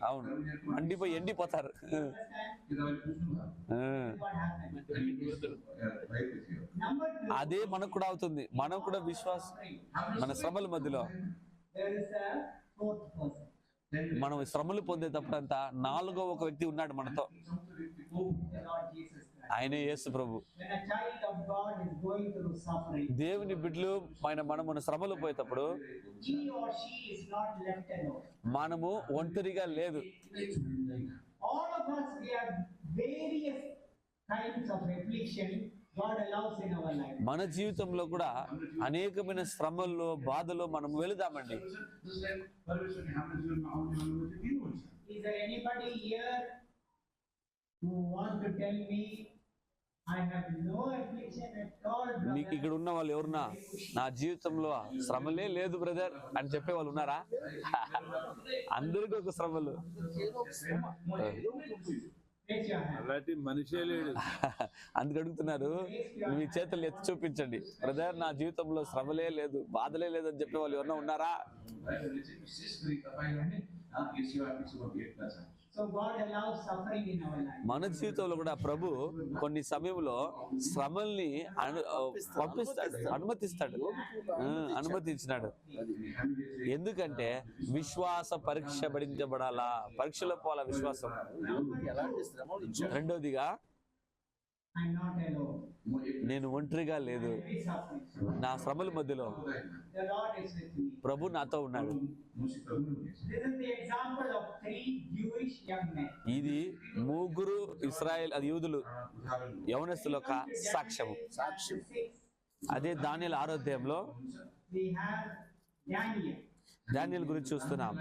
అవును, మండిపోయి ఎండిపోతారు. అదే మనకు కూడా అవుతుంది. మనం కూడా మన శ్రమల మధ్యలో మనం శ్రమలు పొందేటప్పుడంతా నాలుగో ఒక వ్యక్తి ఉన్నాడు మనతో, ఆయనే యేసు ప్రభు. దేవుని బిడ్డలు మనము శ్రమలు పోయేటప్పుడు మనము ఒంటరిగా లేదు. మన జీవితంలో కూడా అనేకమైన శ్రమల్లో బాధలో మనం వెళదామండి. మీకు ఇక్కడ ఉన్న వాళ్ళు ఎవరున్నా నా జీవితంలో శ్రమలే లేదు బ్రదర్ అని చెప్పే వాళ్ళు ఉన్నారా? అందరికీ ఒక శ్రమలు. అలాంటి మనిషే లేడు. అందుకు అడుగుతున్నారు, మీ చేతులు ఎత్తి చూపించండి బ్రదర్, నా జీవితంలో శ్రమలే లేదు, బాధలే లేదు అని చెప్పే వాళ్ళు ఎవరన్నా ఉన్నారా? మన జీవితంలో కూడా ప్రభు కొన్ని సమయంలో శ్రమల్ని అనుమతించినాడు. ఎందుకంటే విశ్వాస పరీక్ష పడించబడాలా, పరీక్షలో పోవాలా విశ్వాసం. రెండోదిగా నేను ఒంటరిగా లేదు, నా శ్రమల మధ్యలో ప్రభు నాతో ఉన్నాడు. ఇది 3 ఇశ్రాయేల్ యూదులు యవనస్తుల యొక్క సాక్ష్యం. అదే దానియేలు 6వ అధ్యాయంలో దానియేలు గురించి చూస్తున్నాం.